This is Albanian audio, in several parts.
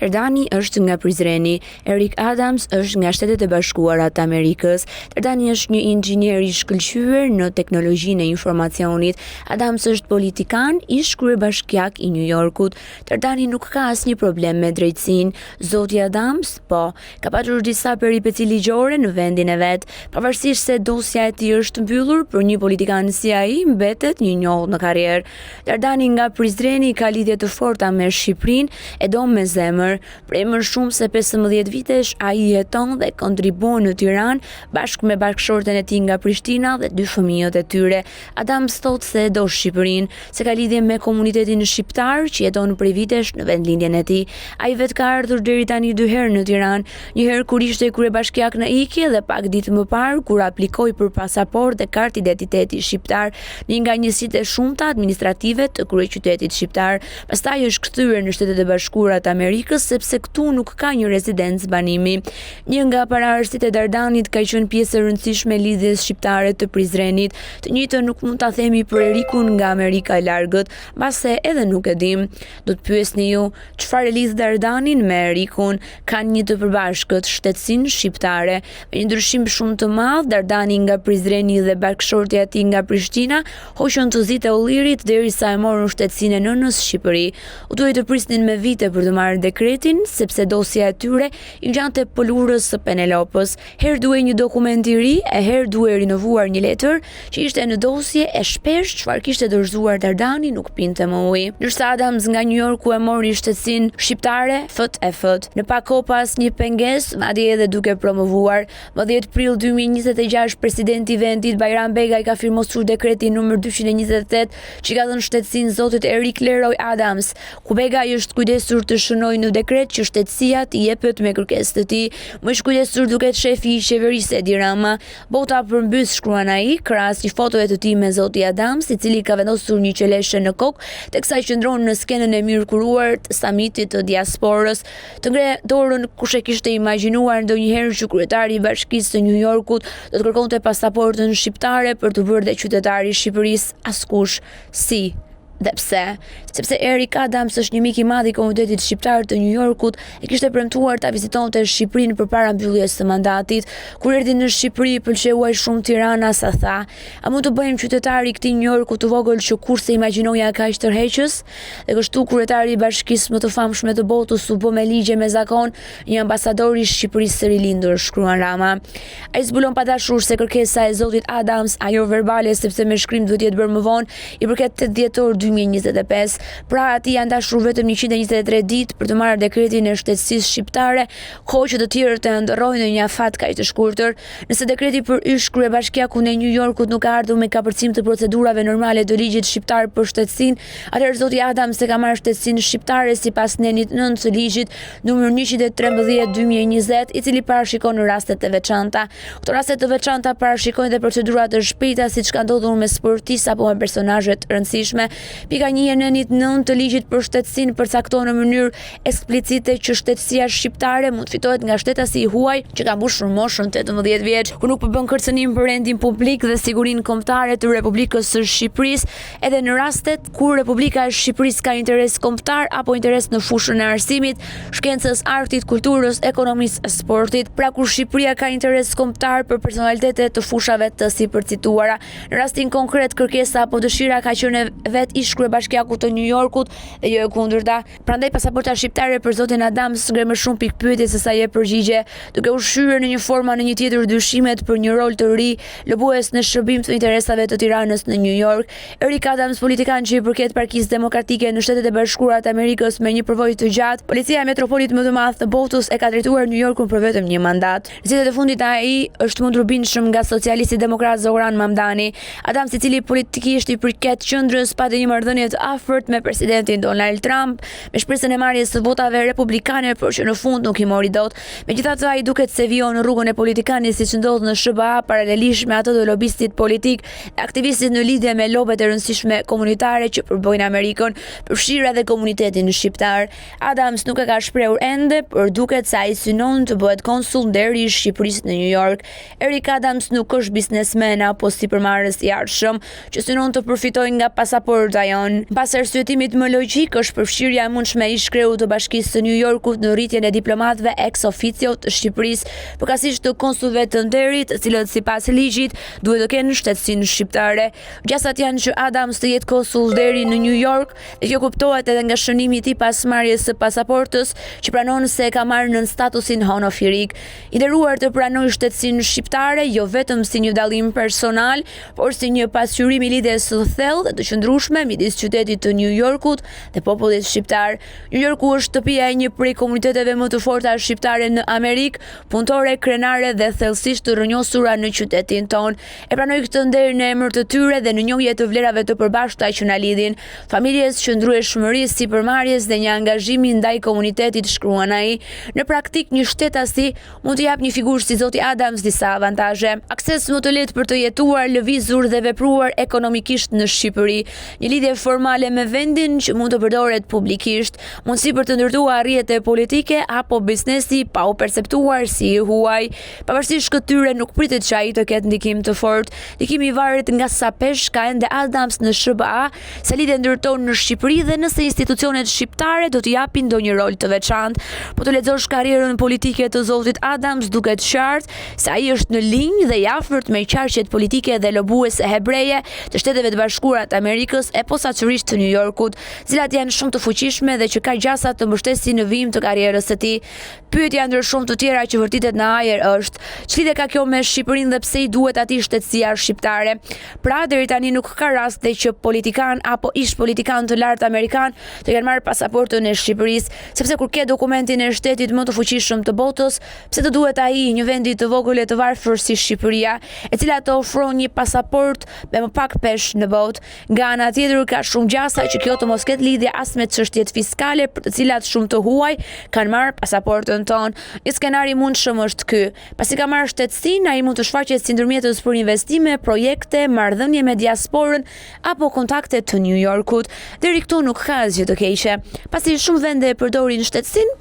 Terdani është nga Prizreni, Eric Adams është nga Shtetet e Bashkuara të Amerikës. Terdani është një inxhinier i shkëlqyer në teknologjinë e informacionit. Adams është politikan, ish kryebashkiak i New Yorkut. Terdani nuk ka asnjë problem me drejtsinë. Zoti Adams, po, ka patur disa peripeci ligjore në vendin e vet. Pavarësisht se dosja e tij është mbyllur, për një politikan si ai mbetet një njohur në karrierë. Terdani nga Prizreni ka lidhje të forta me Shqipërinë, e do me zemër. Prej më shumë se 15 vitesh ai jeton dhe kontribuon në Tiranë bashkë me bashkëshorten e tij nga Prishtina dhe 2 fëmijët e tyre. Adams thotë se do Shqipërinë, se ka lidhje me komunitetin shqiptar që jeton prej vitesh në vendlindjen e tij. Ai vetë ka ardhur deri tani 2 herë në Tiranë, një herë kur ishte kryebashkiak në Iki dhe pak ditë më parë kur aplikoi për pasaportë dhe kartë identiteti shqiptar në një nga njësitë e shumta administrative të kryeqytetit shqiptar. Pastaj është kthyer në Shtetet e Bashkuara të Amerikës sepse këtu nuk ka një rezidencë banimi. Një nga paraardhësit e Dardanit ka qenë pjesë e rëndësishme e lidhjes shqiptare të Prizrenit. Të njëjtën nuk mund ta themi për Erikun nga Amerika e Largët, mbase edhe nuk e dim. Do të pyesni ju, çfarë lidh Dardanin me Erikun? Kanë një të përbashkët, shtetësinë shqiptare. Me një ndryshim shumë të madh, Dardani nga Prizreni dhe bashkëshortja e tij nga Prishtina hoqën të zitë e ullirit derisa e morën shtetësinë e nënës Shqipëri. U duhej të prisnin me vite për të marrë dekretin, sepse dosja e tyre i ngjante polurës së Penelopës. Herë duhej një dokument i ri, e herë duhej rinovuar një letër që ishte në dosje e shpesh çfarë kishte dorëzuar Dardani nuk pinte më ujë. Ndërsa Adams nga New Yorku e mori shtetësinë shqiptare fët e fët. Në pak kohë pas një pengesë, madje edhe duke promovuar, më 10 prill 2026 presidenti i vendit Bajram Begaj ka firmosur dekretin numër 228 që ka dhënë shtetësinë zotit Eric Leroy Adams, ku Begaj është kujdesur të shënojë në dekret që shtetësia t'i jepet me kërkesë të tij. Më është kujdesur duket shefi i qeverisë Edi Rama. Bota përmbys, shkruan ai, krahas një fotoje të tij me zoti Adams, i cili ka vendosur një qeleshe në kokë, teksa qëndron në skenën e mirëkuruar të samitit të diasporës. Të ngre dorën kush e kishte imagjinuar ndonjëherë që kryetari i Bashkisë së New Yorkut do të kërkonte pasaportën shqiptare për të bërë dhe qytetar i Shqipërisë. Askush. Si? Dhe pse? Sepse Eric Adams është një mik i madh i komunitetit shqiptar të New Yorkut, e kishte premtuar ta vizitonte Shqipërinë përpara mbylljes së mandatit. Kur erdhi në Shqipëri, pëlqeu ai shumë Tirana, sa tha: "A mund të bëjmë qytetari i këtij New Yorku të vogël që kurse imagjinoja kaq tërheqës?" Dhe kështu kryetari i bashkisë më të famshme të botës u bë me ligje me zakon një ambasador i Shqipërisë së rilindur, shkruan Rama. Ai zbulon pa dashur se kërkesa e zotit Adams, ajo verbale sepse me shkrim duhet jetë bërë më vonë, i përket 8 dhjetor 2025, pra ati janë dashur vetëm 123 ditë për të marrë dekretin e shtetësisë shqiptare, kohë që të tjerë të ndërrojnë në një afat kaq të shkurtër. Nëse dekreti për ysh kryebashkiaku në New Yorkut nuk ka ardhur me kapërcim të procedurave normale të ligjit shqiptar për shtetësinë, atëherë zoti Adams e ka marrë shtetësinë shqiptare sipas nenit 9 të ligjit numër 113/2020, i cili parashikon në rastet të veçanta. Këto raste të veçanta parashikojnë dhe procedura të shpejta siç ka ndodhur me sportistë apo me personazhe të rëndësishme. Pika 1 e nenit 9 të ligjit për shtetësinë përcakton në mënyrë eksplicite që shtetësia shqiptare mund fitohet nga shtetasi i huaj që ka mbushur moshën 18 vjeç, ku nuk përbën kërcënim për rendin publik dhe sigurinë kombëtare të Republikës së Shqipërisë, edhe në rastet kur Republika e Shqipërisë ka interes kombëtar apo interes në fushën e arsimit, shkencës, artit, kulturës, ekonomisë, sportit, pra kur Shqipëria ka interes kombëtar për personalitete të fushave të sipërcituara. Në rastin konkret, kërkesa apo dëshira ka qenë vet ish kryebashkiaku të New Yorkut dhe jo e kundërta. Prandaj pasaporta shqiptare për zotin Adams ngre më shumë pikë pyetje se sa jep përgjigje, duke ushqyer në një forma në një tjetër dyshimet për një rol të ri, lobues në shërbim të interesave të Tiranës në New York. Eric Adams, politikan që i përket Partisë Demokratike në Shtetet e Bashkuara të Amerikës me një përvojë të gjatë, policia e metropolit më të madh të botës e ka drejtuar New Yorkun për vetëm një mandat. Në vitet e fundit ai është mundur bindshëm nga socialisti demokrat Zoran Mamdani. Adams, i cili politikisht i përket qendrës, pati një marrëdhënie të afërt me presidentin Donald Trump, me shpresën e marrjes së votave republikane, por që në fund nuk i mori dot. Megjithatë, ai duket se vijon në rrugën e politikanit siç ndodh në SBA paralelisht me atë të lobistit politik dhe aktivistit në lidhje me lobet e rëndësishme komunitare që përbojnë Amerikën, përfshirë edhe komunitetin shqiptar. Adams nuk e ka shprehur ende, por duket se ai synon të bëhet konsul deri i Shqipërisë në New York. Eric Adams nuk është biznesmen apo sipërmarrës i arshëm që synon të përfitojë nga pasaporta rajon. Pas arsyetimit më logjik është përfshirja e mundshme e ish-kreut të Bashkisë së New Yorkut në rritjen e diplomatëve ex officio të Shqipërisë, përkatësisht të konsulëve të nderit, të cilët sipas ligjit duhet të kenë shtetësinë shqiptare. Gjasat janë që Adams të jetë konsul deri në New York, dhe kjo kuptohet edhe nga shënimi i tij pas marrjes së pasaportës, që pranon se e ka marrë nën statusin honofirik. I nderuar të pranojë shtetësinë shqiptare jo vetëm si një dallim personal, por si një pasqyrim i lidhjes së thellë dhe të qëndrueshme midis qytetit të New Yorkut dhe popullit shqiptar. New Yorku është shtëpia e një prej komuniteteve më të forta shqiptare në Amerikë, punëtore, krenare dhe thellësisht të rrënjosura në qytetin ton. E pranoj këtë nder në emër të tyre dhe në njohje të vlerave të përbashkëta që na lidhin, familjes, qëndrueshmërisë, sipërmarrjes dhe një angazhimi ndaj komunitetit, shkruan ai. Në praktik, një shtetasi mund të jap një figurë si zoti Adams disa avantazhe: akses më të lehtë për të jetuar, lëvizur dhe vepruar ekonomikisht në Shqipëri, një lidhje formale me vendin që mund të përdoret publikisht, mundësi për të ndërtuar arritje politike apo biznesi pa u perceptuar si i huaj. Pavarësisht këtyre, nuk pritet që ai të ketë ndikim të fortë. Ndikimi varet nga sa pesh ka ende Adams në SBA, sa lidhje ndërton në Shqipëri dhe nëse institucionet shqiptare do t'i japin ndonjë rol të veçantë. Po të lexosh karrierën politike të zotit Adams, duket qartë se ai është në linjë dhe i afërt me qarqet politike dhe lobuese hebreje të Shteteve të Bashkuara të Amerikës e posaçërisht të New Yorkut, të cilat janë shumë të fuqishme dhe që ka gjasa të mbështesin në vijim të karrierës së tij. Pyetja ndër shumë të tjera që vërtitet në ajër është: ç'lidhje ka kjo me Shqipërinë dhe pse i duhet atij shtetësia shqiptare? Pra, deri tani nuk ka rast dhe që politikan apo ish politikan të lartë amerikan të kenë marrë pasaportën e Shqipërisë, sepse kur ke dokumentin e shtetit më të fuqishëm të botës, pse të duhet ai, një vendi të vogël e të varfër si Shqipëria, e cila të ofron një pasaport me më pak peshë në botë? Nga ana tjetër, ka shumë gjasa që kjo të mos ketë lidhje as me çështjet fiskale, për të cilat shumë të huaj kanë marrë pasaportën tonë. Një skenar i mundshëm është ky: pasi ka marrë shtetësinë, ai mund të shfaqet si ndërmjetës për investime, projekte, marrëdhënie me diasporën apo kontakte të New Yorkut. Deri këtu nuk ka asgjë të keqe, pasi shumë vende e përdorin shtetësinë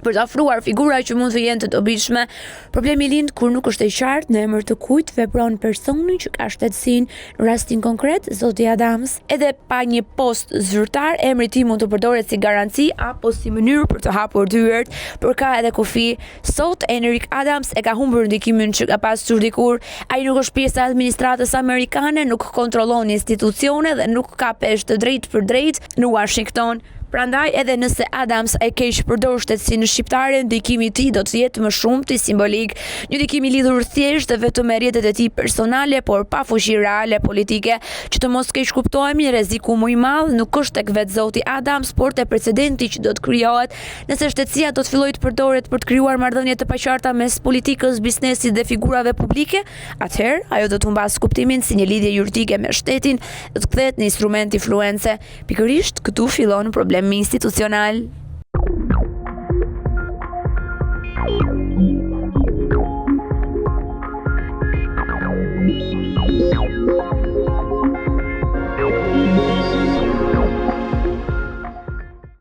për të ofruar figura që mund të jenë të dobishme. Problemi lind kur nuk është e qartë në emër të kujt vepron personi që ka shtetësinë. Në rastin konkret, zoti Adams, edhe pa një post zyrtar, emri i tij mund të përdoret si garanci apo si mënyrë për të hapur dyert, por ka edhe kufi. Sot Eric Adams e ka humbur ndikimin që ka pasur dikur. Ai nuk është pjesë e administratës amerikane, nuk kontrollon institucione dhe nuk ka peshë të drejtë për drejtë në Washington. Prandaj, edhe nëse Adams e keq përdor shtetësinë shqiptare, ndikimi i tij do të jetë më shumë të simbolik, një ndikim i lidhur thjesht dhe vetëm me rrjetet e tij personale, por pa fuqi reale politike. Që të mos keq kuptohemi, rreziku më i madh nuk është tek vetë zoti Adams, por te precedenti që do të krijohet nëse shtetësia do të fillojë të përdoret për të krijuar marrëdhënie të paqarta mes politikës, biznesit dhe figurave publike. Atëherë, ajo do të humbas kuptimin si një lidhje juridike me shtetin, do të kthehet në instrument influence. Pikërisht këtu fillon problemi institucional.